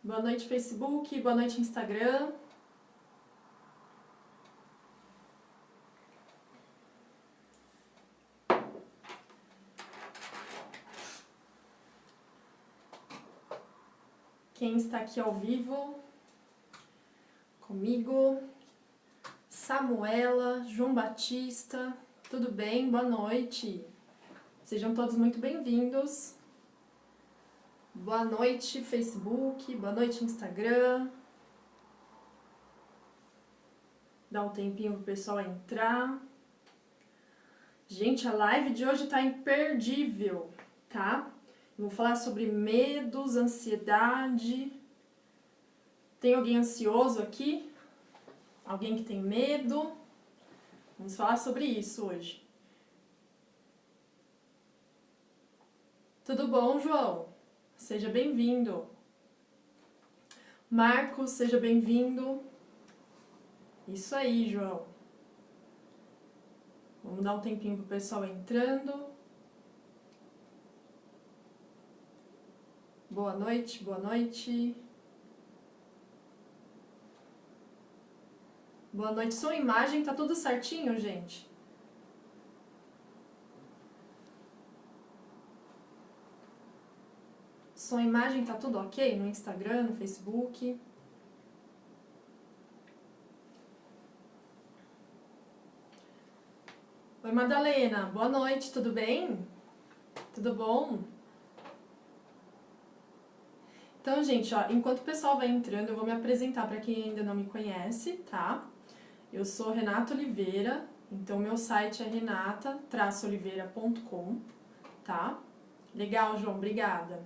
Boa noite, Facebook. Boa noite, Instagram. Quem está aqui ao vivo comigo? Samuela, João Batista, tudo bem? Boa noite. Sejam todos muito bem-vindos. Boa noite, Facebook. Boa noite, Instagram. Dá um tempinho pro pessoal entrar. Gente, a live de hoje tá imperdível, tá? Eu vou falar sobre medos, ansiedade. Tem alguém ansioso aqui? Alguém que tem medo? Vamos falar sobre isso hoje. Tudo bom, João? Seja bem-vindo. Marcos, seja bem-vindo. Isso aí, João. Vamos dar um tempinho pro pessoal entrando. Boa noite, boa noite. Boa noite. Sua imagem tá tudo certinho, gente? Sua imagem tá tudo ok no Instagram, no Facebook? Oi, Madalena. Boa noite, tudo bem? Tudo bom? Então, gente, ó, enquanto o pessoal vai entrando, eu vou me apresentar para quem ainda não me conhece, tá? Eu sou Renata Oliveira, então meu site é renata-oliveira.com, tá? Legal, João, obrigada.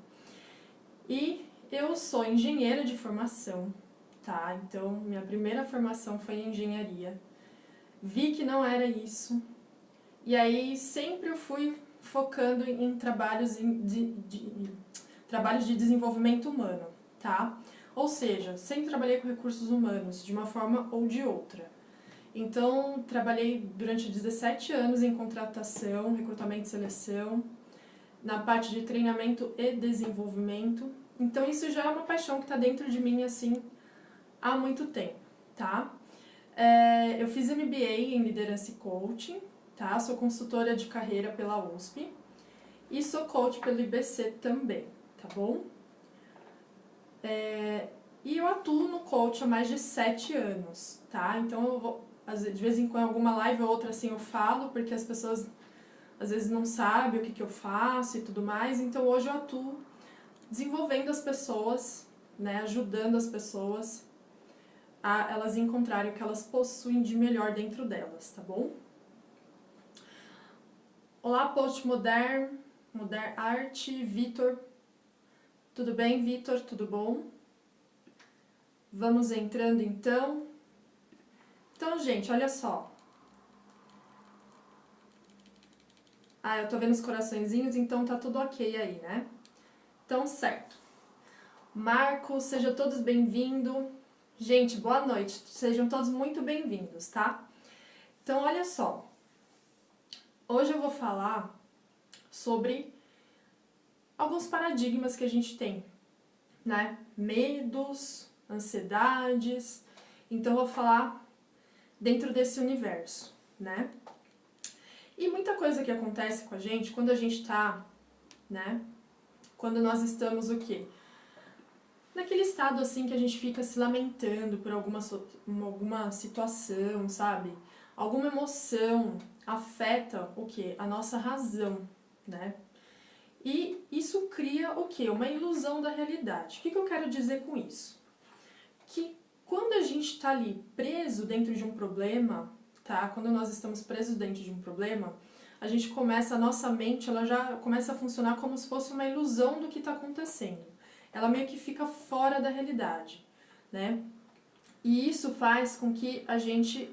E eu sou engenheira de formação, tá? Então, minha primeira formação foi em engenharia. Vi que não era isso. E aí, sempre eu fui focando em trabalhos trabalhos de desenvolvimento humano, tá? Ou seja, sempre trabalhei com recursos humanos, de uma forma ou de outra. Então, trabalhei durante 17 anos em contratação, recrutamento e seleção, na parte de treinamento e desenvolvimento. Então, isso já é uma paixão que está dentro de mim, assim, há muito tempo, tá? Eu fiz MBA em Liderança e Coaching, tá? Sou consultora de carreira pela USP e sou coach pelo IBC também, tá bom? E eu atuo no coach há mais de 7 anos, tá? Então, eu vou, de vez em quando, alguma live ou outra, assim, eu falo, porque as pessoas às vezes não sabem o que eu faço e tudo mais. Então, hoje eu atuo desenvolvendo as pessoas, né? Ajudando as pessoas a elas encontrarem o que elas possuem de melhor dentro delas, tá bom? Olá, Post Modern Art, Vitor. Tudo bem, Vitor? Tudo bom? Vamos entrando então. Então, gente, olha só. Eu tô vendo os coraçõezinhos, então tá tudo ok aí, né? Então, certo. Marcos, sejam todos bem-vindos. Gente, boa noite. Sejam todos muito bem-vindos, tá? Então, olha só. Hoje eu vou falar sobre alguns paradigmas que a gente tem, né? Medos, ansiedades. Então, eu vou falar dentro desse universo, né? E muita coisa que acontece com a gente quando a gente tá, né? Quando nós estamos o quê? Naquele estado assim que a gente fica se lamentando por alguma situação, sabe? Alguma emoção afeta o quê? A nossa razão, né? E isso cria o quê? Uma ilusão da realidade. O que eu quero dizer com isso? Que quando a gente está ali preso dentro de um problema, tá? Quando nós estamos presos dentro de um problema, a nossa mente, ela já começa a funcionar como se fosse uma ilusão do que está acontecendo. Ela meio que fica fora da realidade, né? E isso faz com que a gente...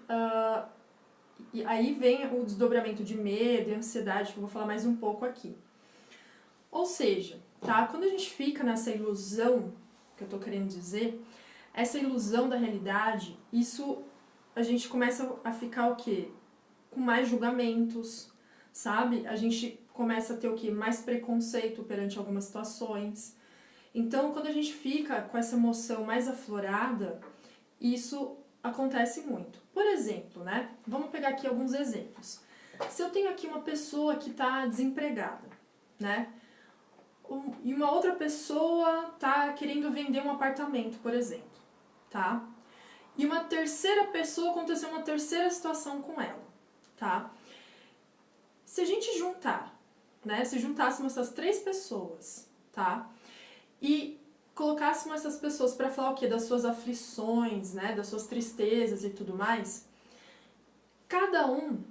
e aí vem o desdobramento de medo e ansiedade, que eu vou falar mais um pouco aqui. Ou seja, tá? Quando a gente fica nessa ilusão, que eu tô querendo dizer, essa ilusão da realidade, isso a gente começa a ficar o quê? Com mais julgamentos, sabe? A gente começa a ter o quê? Mais preconceito perante algumas situações. Então, quando a gente fica com essa emoção mais aflorada, isso acontece muito. Por exemplo, né? Vamos pegar aqui alguns exemplos. Se eu tenho aqui uma pessoa que está desempregada, né? E uma outra pessoa está querendo vender um apartamento, por exemplo, tá? E uma terceira pessoa, aconteceu uma terceira situação com ela, tá? Se a gente juntar, né? Se juntássemos essas 3 pessoas, tá? E colocássemos essas pessoas para falar o quê? Das suas aflições, né? Das suas tristezas e tudo mais, cada um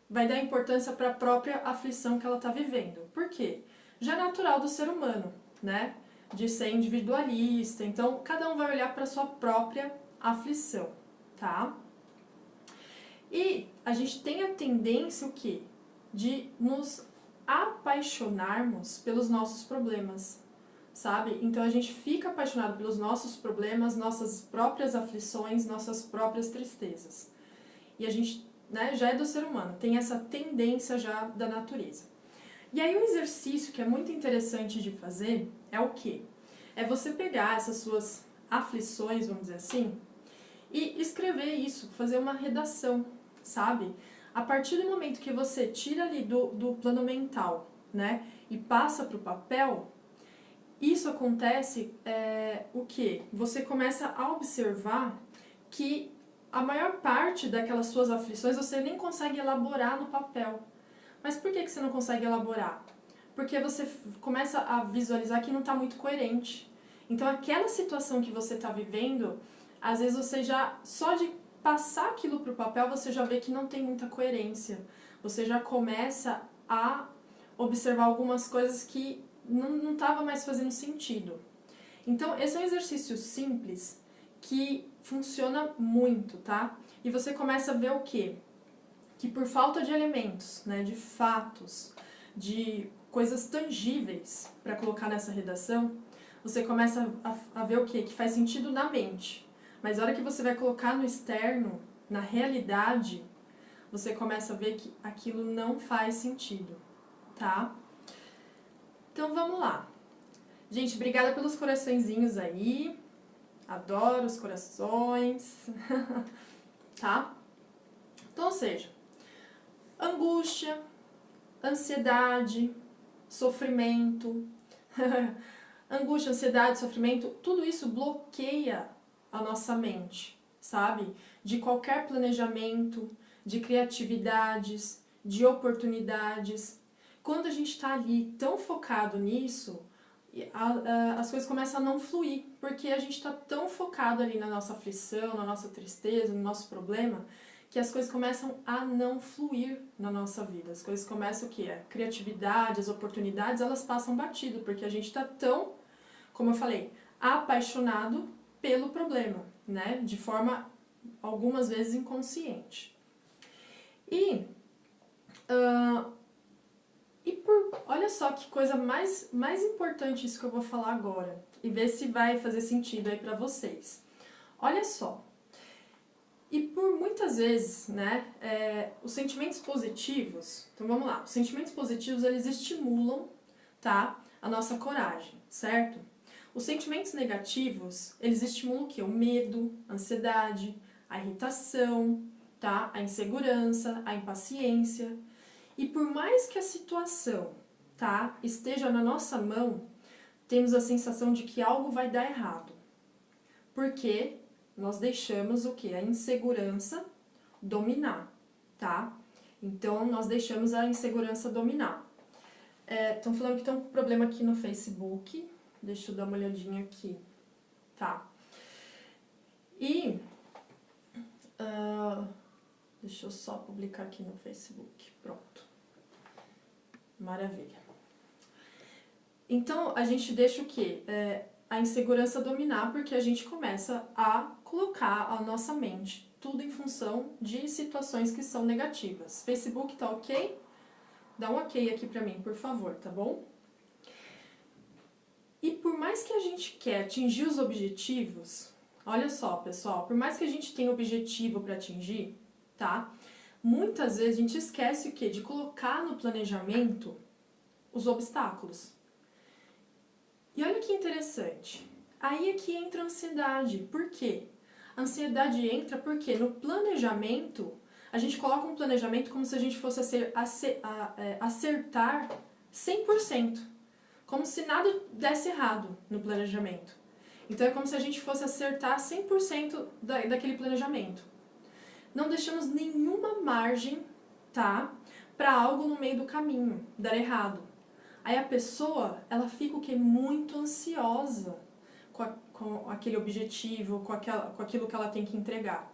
vai dar importância para a própria aflição que ela está vivendo. Por quê? Já é natural do ser humano, né? De ser individualista. Então, cada um vai olhar para a sua própria aflição, tá? E a gente tem a tendência, o quê? De nos apaixonarmos pelos nossos problemas, sabe? Então, a gente fica apaixonado pelos nossos problemas, nossas próprias aflições, nossas próprias tristezas. E a gente, né, já é do ser humano, tem essa tendência já da natureza. E aí um exercício que é muito interessante de fazer é o quê? É você pegar essas suas aflições, vamos dizer assim, e escrever isso, fazer uma redação, sabe? A partir do momento que você tira ali do plano mental, né, e passa para o papel, isso acontece, o quê? Você começa a observar que a maior parte daquelas suas aflições você nem consegue elaborar no papel. Mas por que você não consegue elaborar? Porque você começa a visualizar que não está muito coerente. Então aquela situação que você está vivendo, às vezes você já, só de passar aquilo para o papel, você já vê que não tem muita coerência. Você já começa a observar algumas coisas que não estava mais fazendo sentido. Então esse é um exercício simples que funciona muito, tá? E você começa a ver o quê? Que por falta de elementos, né, de fatos, de coisas tangíveis para colocar nessa redação, você começa a ver o quê? Que faz sentido na mente. Mas a hora que você vai colocar no externo, na realidade, você começa a ver que aquilo não faz sentido, tá? Então vamos lá. Gente, obrigada pelos coraçõezinhos aí. Adoro os corações. Tá? Então, ou seja, angústia, ansiedade, sofrimento, angústia, ansiedade, sofrimento, tudo isso bloqueia a nossa mente, sabe? De qualquer planejamento, de criatividades, de oportunidades. Quando a gente está ali tão focado nisso, as coisas começam a não fluir, porque a gente está tão focado ali na nossa aflição, na nossa tristeza, no nosso problema, que as coisas começam a não fluir na nossa vida. As coisas começam o quê? A criatividade, as oportunidades, elas passam batido, porque a gente está tão, como eu falei, apaixonado pelo problema, né? De forma, algumas vezes, inconsciente. Olha só que coisa mais importante isso que eu vou falar agora, e ver se vai fazer sentido aí pra vocês. Olha só. E por muitas vezes, né, os sentimentos positivos, então vamos lá, os sentimentos positivos eles estimulam, tá, a nossa coragem, certo? Os sentimentos negativos, eles estimulam o quê? O medo, a ansiedade, a irritação, tá, a insegurança, a impaciência. E por mais que a situação, tá, esteja na nossa mão, temos a sensação de que algo vai dar errado. Porque nós deixamos o que? A insegurança dominar, tá? Então, nós deixamos a insegurança dominar. Estão falando que tem um problema aqui no Facebook. Deixa eu dar uma olhadinha aqui. Tá. E... deixa eu só publicar aqui no Facebook. Pronto. Maravilha. Então, a gente deixa o quê? A insegurança dominar, porque a gente começa a colocar a nossa mente tudo em função de situações que são negativas. Facebook tá ok? Dá um ok aqui pra mim, por favor, tá bom? E por mais que a gente quer atingir os objetivos, olha só, pessoal, por mais que a gente tenha objetivo para atingir, tá? Muitas vezes a gente esquece o quê? De colocar no planejamento os obstáculos. E olha que interessante. Aí é que entra a ansiedade. Por quê? A ansiedade entra porque no planejamento, a gente coloca um planejamento como se a gente fosse acertar 100%. Como se nada desse errado no planejamento. Então é como se a gente fosse acertar 100% daquele planejamento. Não deixamos nenhuma margem, tá, para algo no meio do caminho dar errado. Aí a pessoa, ela fica o quê? Muito ansiosa com aquele objetivo, com aquilo que ela tem que entregar.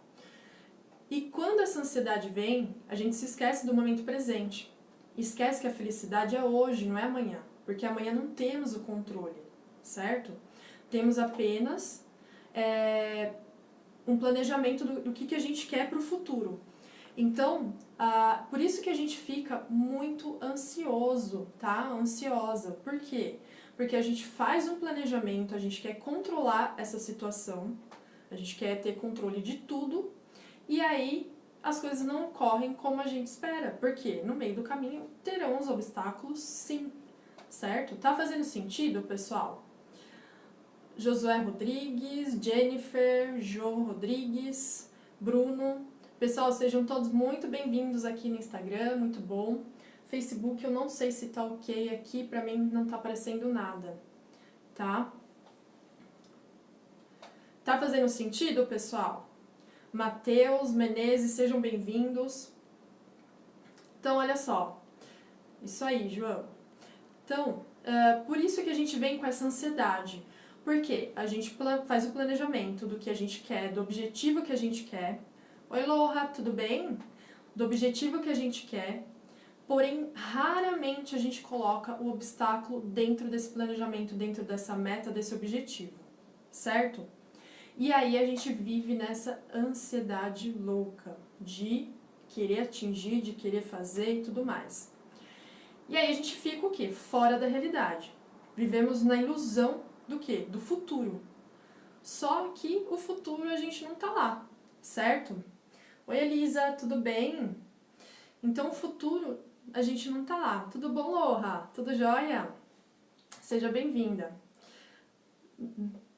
E quando essa ansiedade vem, a gente se esquece do momento presente. Esquece que a felicidade é hoje, não é amanhã. Porque amanhã não temos o controle, certo? Temos apenas um planejamento do que a gente quer para o futuro. Então, por isso que a gente fica muito ansioso, tá? Ansiosa. Por quê? Porque a gente faz um planejamento, a gente quer controlar essa situação, a gente quer ter controle de tudo, e aí as coisas não ocorrem como a gente espera. Porque no meio do caminho terão os obstáculos, sim, certo? Tá fazendo sentido, pessoal? Josué Rodrigues, Jennifer, João Rodrigues, Bruno. Pessoal, sejam todos muito bem-vindos aqui no Instagram, muito bom. Facebook, eu não sei se tá ok aqui, pra mim não tá aparecendo nada, tá? Tá fazendo sentido, pessoal? Matheus, Menezes, sejam bem-vindos. Então, olha só. Isso aí, João. Então, por isso que a gente vem com essa ansiedade. Porque a gente faz o planejamento do que a gente quer, do objetivo que a gente quer. Oi, Loha, tudo bem? Do objetivo que a gente quer. Porém, raramente a gente coloca o obstáculo dentro desse planejamento, dentro dessa meta, desse objetivo, certo? E aí a gente vive nessa ansiedade louca de querer atingir, de querer fazer e tudo mais. E aí a gente fica o quê? Fora da realidade. Vivemos na ilusão do quê? Do futuro. Só que o futuro a gente não tá lá, certo? Oi, Elisa, tudo bem? Então o futuro a gente não tá lá. Tudo bom, Loha? Tudo jóia? Seja bem-vinda.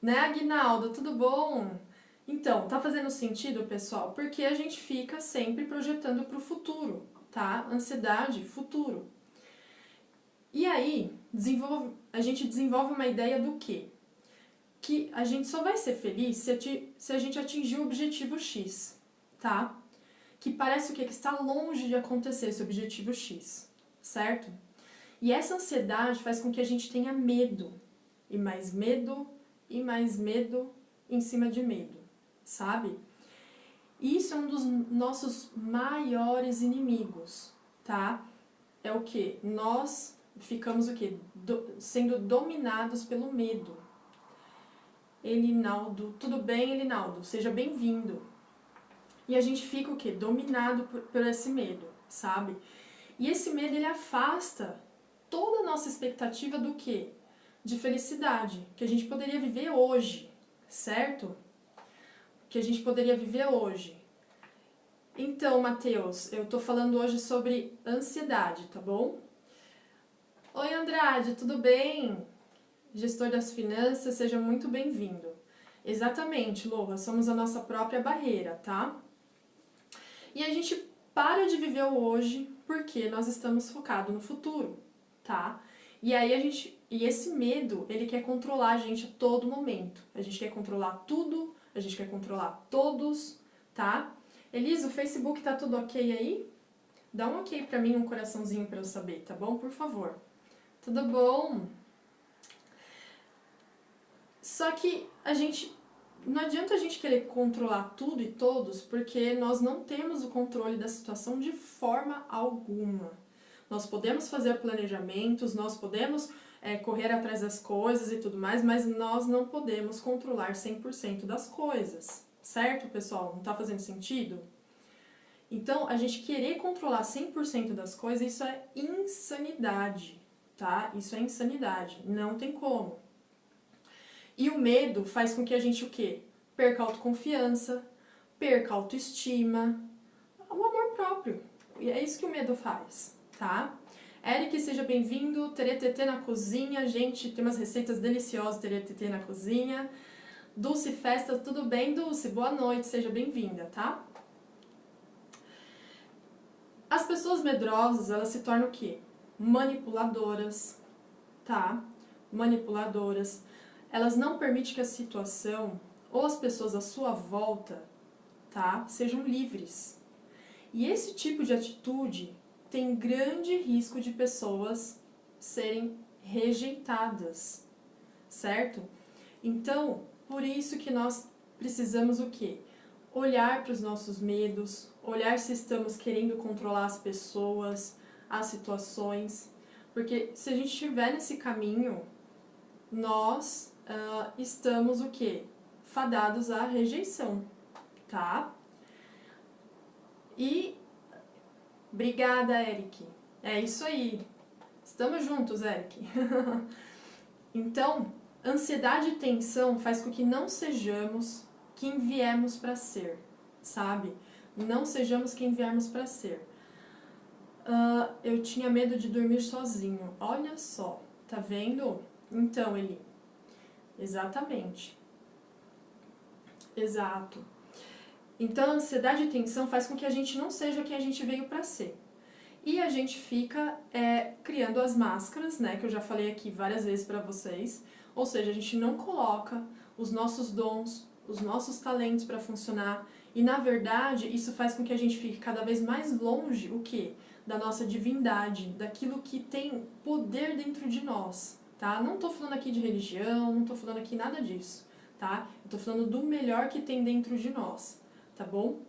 Né, Aguinaldo? Tudo bom? Então, tá fazendo sentido, pessoal? Porque a gente fica sempre projetando pro futuro, tá? Ansiedade, futuro. E aí, a gente desenvolve uma ideia do quê? Que a gente só vai ser feliz se a gente atingir o objetivo X, tá? Que parece o quê? Que está longe de acontecer esse objetivo X, certo? E essa ansiedade faz com que a gente tenha medo, e mais medo, e mais medo em cima de medo, sabe? E isso é um dos nossos maiores inimigos, tá? É o quê? Nós ficamos o quê? Sendo dominados pelo medo. Elinaldo, tudo bem, Elinaldo? Seja bem-vindo. E a gente fica o quê? Dominado por esse medo, sabe? E esse medo, ele afasta toda a nossa expectativa do quê? De felicidade, que a gente poderia viver hoje, certo? Que a gente poderia viver hoje. Então, Matheus, eu tô falando hoje sobre ansiedade, tá bom? Oi, Andrade, tudo bem? Gestor das finanças, seja muito bem-vindo. Exatamente, Loha, somos a nossa própria barreira, tá? E a gente para de viver o hoje porque nós estamos focados no futuro, tá? E aí e esse medo, ele quer controlar a gente a todo momento. A gente quer controlar tudo, a gente quer controlar todos, tá? Elisa, o Facebook tá tudo ok aí? Dá um ok pra mim, um coraçãozinho pra eu saber, tá bom? Por favor. Tudo bom? Só que não adianta a gente querer controlar tudo e todos, porque nós não temos o controle da situação de forma alguma. Nós podemos fazer planejamentos, nós podemos correr atrás das coisas e tudo mais, mas nós não podemos controlar 100% das coisas, certo, pessoal? Não tá fazendo sentido? Então, a gente querer controlar 100% das coisas, isso é insanidade, tá? Isso é insanidade, não tem como. E o medo faz com que a gente o quê? Perca a autoconfiança, perca a autoestima, o amor próprio. E é isso que o medo faz, tá? Eric, seja bem-vindo. Teretetê na cozinha. Gente, tem umas receitas deliciosas de teretetê na cozinha. Dulce Festa, tudo bem, Dulce? Boa noite, seja bem-vinda, tá? As pessoas medrosas, elas se tornam o quê? Manipuladoras, tá? Manipuladoras. Elas não permitem que a situação ou as pessoas à sua volta, tá, sejam livres. E esse tipo de atitude tem grande risco de pessoas serem rejeitadas, certo? Então, por isso que nós precisamos o quê? Olhar para os nossos medos, olhar se estamos querendo controlar as pessoas, as situações, porque se a gente estiver nesse caminho, nós estamos o quê? Fadados à rejeição, tá? E obrigada, Eric. É isso aí. Estamos juntos, Eric. Então, ansiedade e tensão faz com que não sejamos quem viemos para ser, sabe? Não sejamos quem viemos para ser. Eu tinha medo de dormir sozinho. Olha só, tá vendo? Então, Eli, exatamente. Exato. Então, a ansiedade e tensão faz com que a gente não seja quem a gente veio para ser. E a gente fica criando as máscaras, né, que eu já falei aqui várias vezes para vocês. Ou seja, a gente não coloca os nossos dons, os nossos talentos para funcionar. E, na verdade, isso faz com que a gente fique cada vez mais longe, o quê? Da nossa divindade, daquilo que tem poder dentro de nós, tá? Não tô falando aqui de religião, não tô falando aqui nada disso, tá? Eu tô falando do melhor que tem dentro de nós, tá bom?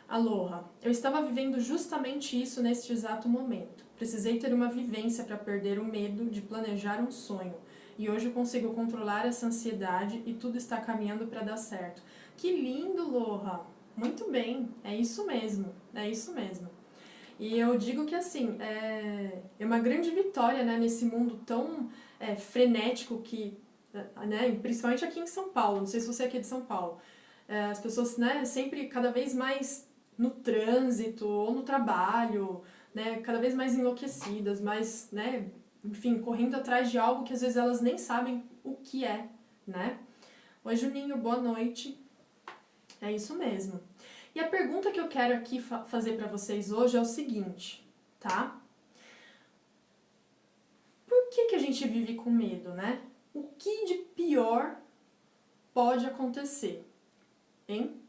Aloha, eu estava vivendo justamente isso neste exato momento. Precisei ter uma vivência para perder o medo de planejar um sonho. E hoje eu consigo controlar essa ansiedade e tudo está caminhando para dar certo. Que lindo, Aloha! Muito bem, é isso mesmo, é isso mesmo. E eu digo que assim, é uma grande vitória, né, nesse mundo tão frenético que, né, principalmente aqui em São Paulo, não sei se você é aqui de São Paulo, as pessoas, né, sempre cada vez mais no trânsito ou no trabalho, né, cada vez mais enlouquecidas, mais, né, enfim, correndo atrás de algo que às vezes elas nem sabem o que é, né? Oi, Juninho, boa noite. É isso mesmo. E a pergunta que eu quero aqui fazer para vocês hoje é o seguinte, tá? Por que a gente vive com medo, né? O que de pior pode acontecer, hein?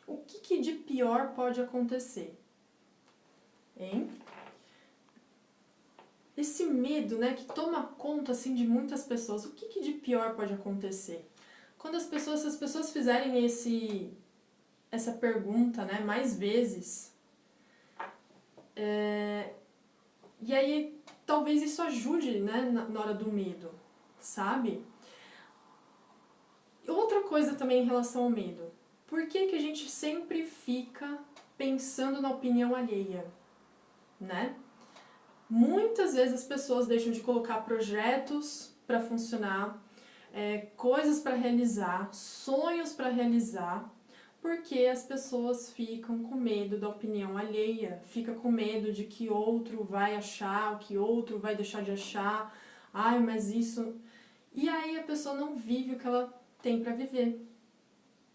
O que de pior pode acontecer? Hein? Esse medo, né, que toma conta, assim, de muitas pessoas. O que de pior pode acontecer? Quando se as pessoas fizerem essa pergunta, né, mais vezes, e aí talvez isso ajude, né, na hora do medo, sabe? Outra coisa também em relação ao medo. Por que a gente sempre fica pensando na opinião alheia, né? Muitas vezes as pessoas deixam de colocar projetos para funcionar, coisas para realizar, sonhos para realizar, porque as pessoas ficam com medo da opinião alheia, fica com medo de que outro vai achar, o que outro vai deixar de achar, ai, mas isso... E aí a pessoa não vive o que ela tem para viver,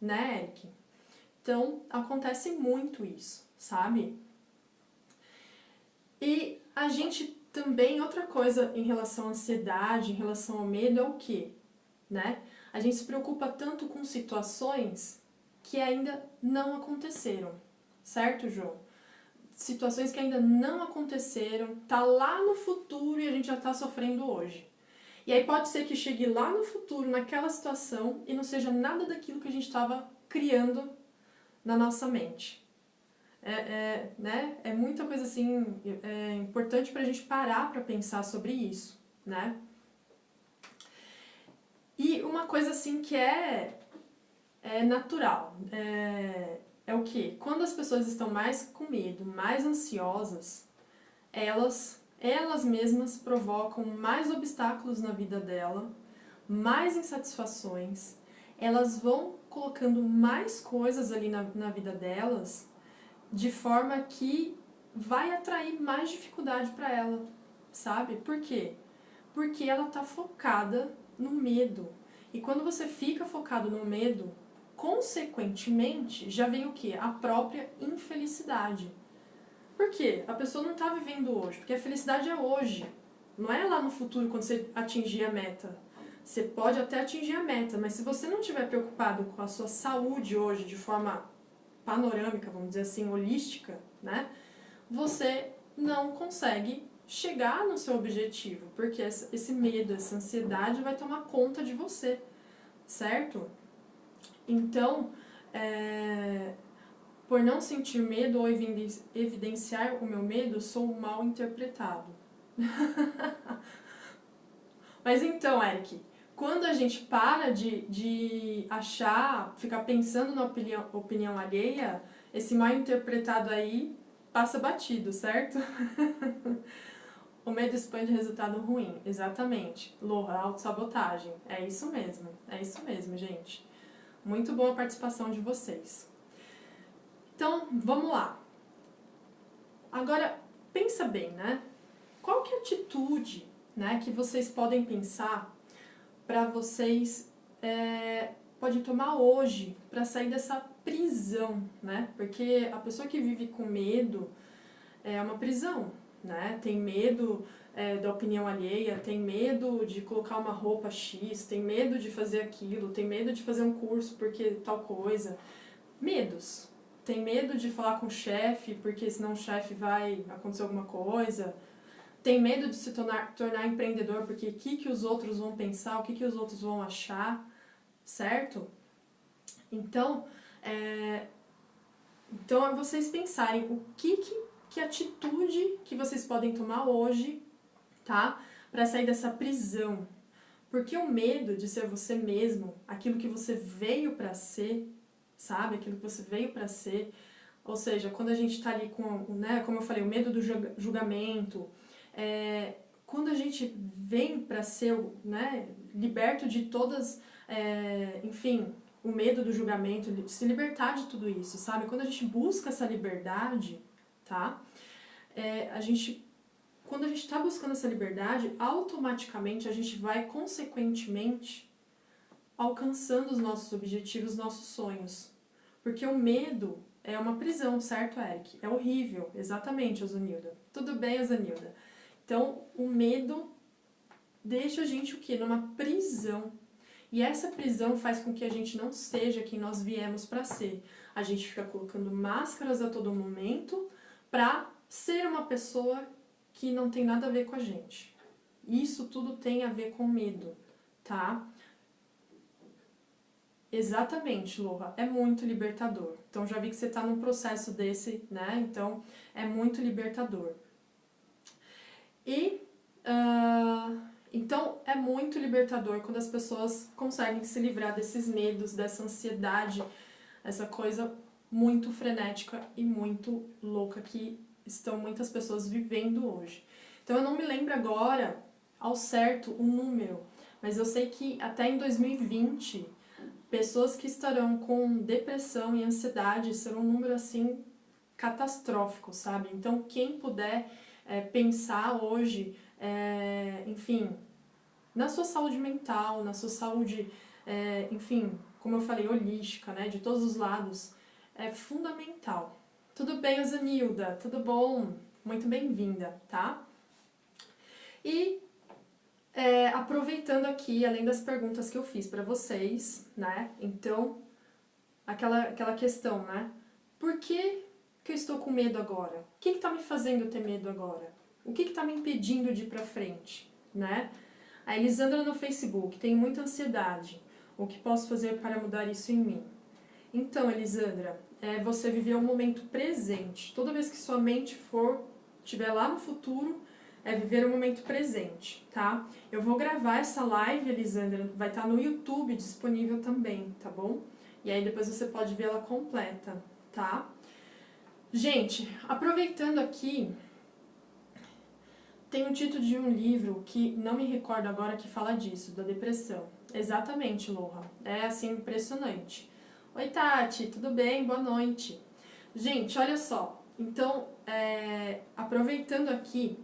né, Eric? Então, acontece muito isso, sabe? E a gente também, outra coisa em relação à ansiedade, em relação ao medo, é o quê? Né? A gente se preocupa tanto com situações que ainda não aconteceram, certo, João? Situações que ainda não aconteceram, tá lá no futuro e a gente já tá sofrendo hoje. E aí pode ser que chegue lá no futuro, naquela situação, e não seja nada daquilo que a gente estava criando na nossa mente. Né? É muita coisa assim, importante pra gente parar pra pensar sobre isso, né? E uma coisa assim que é natural, é o quê? Quando as pessoas estão mais com medo, mais ansiosas, elas mesmas provocam mais obstáculos na vida dela, mais insatisfações, elas vão colocando mais coisas ali na vida delas, de forma que vai atrair mais dificuldade para ela, sabe? Por quê? Porque ela tá focada no medo. E quando você fica focado no medo, consequentemente, já vem o quê? A própria infelicidade. Por quê? A pessoa não tá vivendo hoje, porque a felicidade é hoje. Não é lá no futuro, quando você atingir a meta. Você pode até atingir a meta, mas se você não estiver preocupado com a sua saúde hoje, de forma panorâmica, vamos dizer assim, holística, né? Você não consegue chegar no seu objetivo, porque esse medo, essa ansiedade vai tomar conta de você, certo? Então, por não sentir medo ou evidenciar o meu medo, sou mal interpretado. Mas então, Eric, quando a gente para de achar, ficar pensando na opinião alheia, esse mal interpretado aí passa batido, certo? O medo expande resultado ruim, exatamente. Loha, autossabotagem. É isso mesmo, gente. Muito boa a participação de vocês. Então, vamos lá. Agora, pensa bem, né? Qual que é a atitude, né, que vocês podem pensar para vocês podem tomar hoje para sair dessa prisão, né? Porque a pessoa que vive com medo é uma prisão, né? Tem medo da opinião alheia, tem medo de colocar uma roupa X, tem medo de fazer aquilo, tem medo de fazer um curso porque tal coisa. Medos. Tem medo de falar com o chefe porque senão o chefe vai acontecer alguma coisa. Tem medo de se tornar empreendedor porque o que os outros vão pensar, o que os outros vão achar, certo? Então, então é vocês pensarem o que atitude que vocês podem tomar hoje, tá? Para sair dessa prisão. Porque o medo de ser você mesmo, aquilo que você veio para ser, sabe? Aquilo que você veio para ser. Ou seja, quando a gente tá ali com, né, como eu falei, o medo do julgamento, quando a gente vem para ser, né, liberto de todas, enfim, o medo do julgamento, de se libertar de tudo isso, sabe? Quando a gente busca essa liberdade, tá? Quando a gente está buscando essa liberdade, automaticamente a gente vai, consequentemente, alcançando os nossos objetivos, nossos sonhos. Porque o medo é uma prisão, certo, Eric? É horrível, exatamente, Osanilda. Tudo bem, Osanilda? Então, o medo deixa a gente o quê? Numa prisão. E essa prisão faz com que a gente não seja quem nós viemos para ser. A gente fica colocando máscaras a todo momento para ser uma pessoa que não tem nada a ver com a gente. Isso tudo tem a ver com medo, tá? Exatamente, Loha. É muito libertador. Então, já vi que você está num processo desse, né? Então, é muito libertador. Então, é muito libertador quando as pessoas conseguem se livrar desses medos, dessa ansiedade, essa coisa muito frenética e muito louca que estão muitas pessoas vivendo hoje. Então, eu não me lembro agora ao certo o número, mas eu sei que até em 2020, pessoas que estarão com depressão e ansiedade serão um número assim catastrófico, sabe? Então, quem puder pensar hoje, enfim, na sua saúde mental, na sua saúde, enfim, como eu falei, holística, né? De todos os lados, é fundamental. Tudo bem, Osanilda? Tudo bom? Muito bem-vinda, tá? E aproveitando aqui, além das perguntas que eu fiz para vocês, né? Então, aquela questão, né? Por que eu estou com medo agora? O que está me fazendo ter medo agora? O que está me impedindo de ir para frente, né? A Elisandra no Facebook, tenho muita ansiedade. O que posso fazer para mudar isso em mim? Então, Elisandra, você viver o momento presente. Toda vez que sua mente estiver lá no futuro, viver o momento presente, tá? Eu vou gravar essa live, Elisandra, vai estar no YouTube disponível também, tá bom? E aí depois você pode ver ela completa, tá? Gente, aproveitando aqui, tem um título de um livro que não me recordo agora que fala disso, da depressão. Exatamente, Loha. É assim, impressionante. Oi, Tati, tudo bem? Boa noite. Gente, olha só. Então, aproveitando aqui,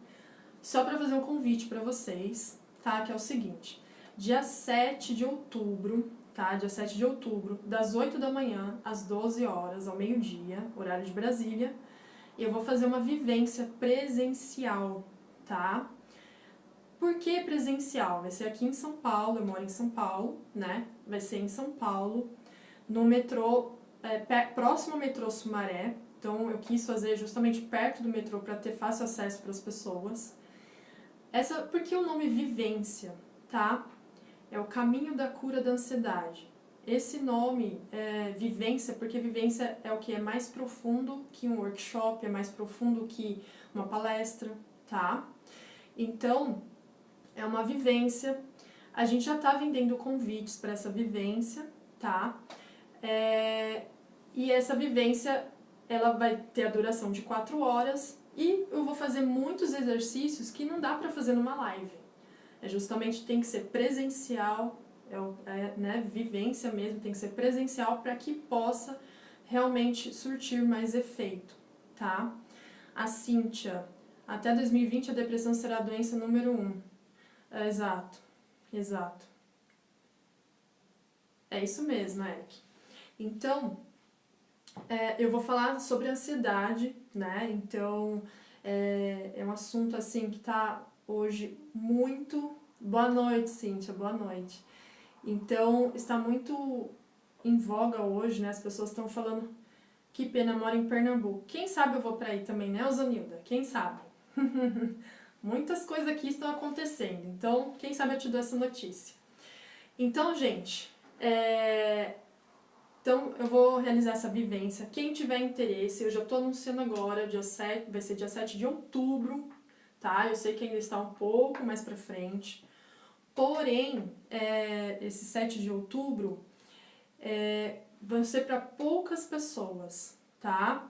só para fazer um convite para vocês, tá? Que é o seguinte, dia 7 de outubro, tá? Dia 7 de outubro, das 8 da manhã às 12 horas, ao meio-dia, horário de Brasília, eu vou fazer uma vivência presencial, tá? Por que presencial? Vai ser aqui em São Paulo, eu moro em São Paulo, né? Vai ser em São Paulo, no metrô, próximo ao metrô Sumaré. Então eu quis fazer justamente perto do metrô para ter fácil acesso para as pessoas. Por que o nome vivência, tá? É o caminho da cura da ansiedade. Esse nome é vivência, porque vivência é o que é mais profundo que um workshop, é mais profundo que uma palestra, tá? Então, é uma vivência. A gente já está vendendo convites para essa vivência, tá? E essa vivência, ela vai ter a duração de 4 horas e eu vou fazer muitos exercícios que não dá para fazer numa live. Justamente tem que ser presencial, né, vivência mesmo, tem que ser presencial para que possa realmente surtir mais efeito, tá? A Cíntia, até 2020 a depressão será a doença número 1. Exato. É isso mesmo, Eric. Então, eu vou falar sobre ansiedade, né? Então, é um assunto assim que tá hoje muito... Boa noite, Cíntia, boa noite. Então, está muito em voga hoje, né? As pessoas estão falando que pena, mora em Pernambuco. Quem sabe eu vou para aí também, né, Osonilda? Quem sabe? Muitas coisas aqui estão acontecendo, então quem sabe eu te dou essa notícia. Então, gente, então eu vou realizar essa vivência. Quem tiver interesse, eu já estou anunciando agora, dia 7, vai ser dia 7 de outubro, tá? Eu sei que ainda está um pouco mais pra frente, porém, esse 7 de outubro vai ser para poucas pessoas, tá?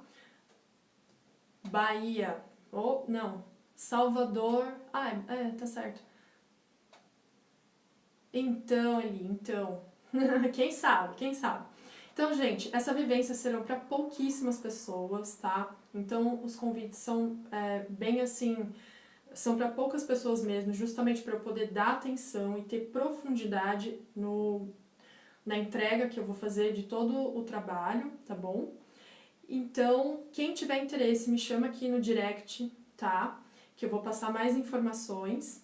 Bahia, Salvador, tá certo. Então, quem sabe? Então, gente, essa vivência serão para pouquíssimas pessoas, tá? Então, os convites são bem assim, são para poucas pessoas mesmo, justamente para eu poder dar atenção e ter profundidade na entrega que eu vou fazer de todo o trabalho, tá bom? Então, quem tiver interesse, me chama aqui no direct, tá? Que eu vou passar mais informações.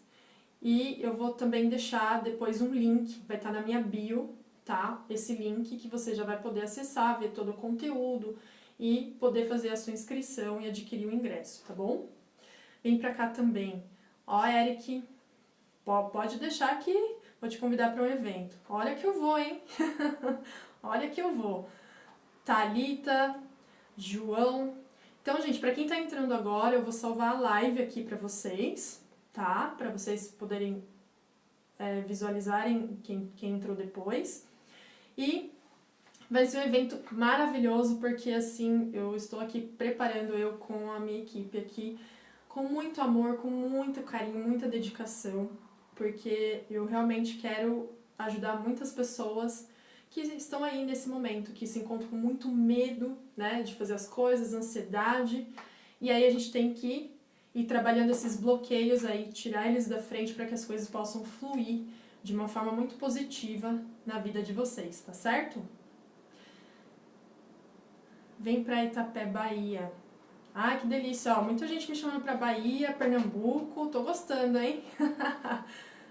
E eu vou também deixar depois um link, vai estar na minha bio, tá? Esse link que você já vai poder acessar, ver todo o conteúdo e poder fazer a sua inscrição e adquirir o ingresso, tá bom? Vem pra cá também. Ó, Eric, pode deixar que vou te convidar para um evento. Olha que eu vou, hein? Olha que eu vou. Thalita, João. Então, gente, para quem tá entrando agora, eu vou salvar a live aqui para vocês, tá? Para vocês poderem visualizarem quem entrou depois. E vai ser um evento maravilhoso, porque assim, eu estou aqui preparando eu com a minha equipe aqui, com muito amor, com muito carinho, muita dedicação, porque eu realmente quero ajudar muitas pessoas que estão aí nesse momento, que se encontram com muito medo, né, de fazer as coisas, ansiedade, e aí a gente tem que ir trabalhando esses bloqueios aí, tirar eles da frente para que as coisas possam fluir de uma forma muito positiva na vida de vocês, tá certo? Vem pra Itapé, Bahia. Ah, que delícia, ó, muita gente me chamando pra Bahia, Pernambuco, tô gostando, hein?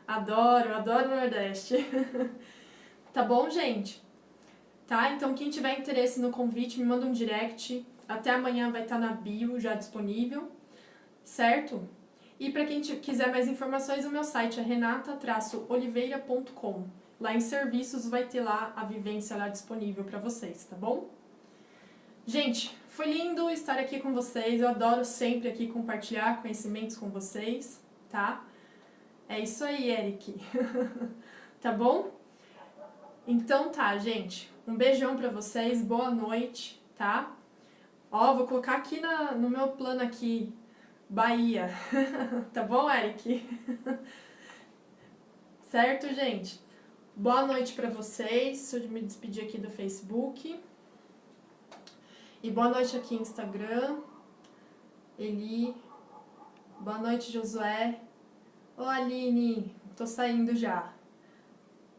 Adoro o Nordeste. Tá bom, gente? Tá? Então, quem tiver interesse no convite, me manda um direct. Até amanhã vai estar na bio já disponível, certo? E para quem quiser mais informações, o meu site é renata-oliveira.com. Lá em serviços vai ter lá a vivência lá disponível para vocês, tá bom? Gente, foi lindo estar aqui com vocês. Eu adoro sempre aqui compartilhar conhecimentos com vocês, tá? É isso aí, Eric. Tá bom? Então tá, gente. Um beijão pra vocês, boa noite, tá? Ó, vou colocar aqui no meu plano aqui, Bahia. Tá bom, Eric? Certo, gente? Boa noite pra vocês. Deixa eu me despedir aqui do Facebook. E boa noite aqui no Instagram. Eli Boa noite, Josué. Ô, Aline, tô saindo já.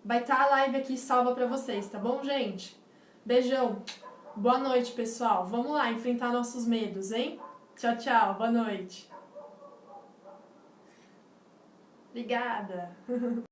Vai estar a live aqui salva pra vocês, tá bom, gente? Beijão. Boa noite, pessoal. Vamos lá enfrentar nossos medos, hein? Tchau, tchau. Boa noite. Obrigada.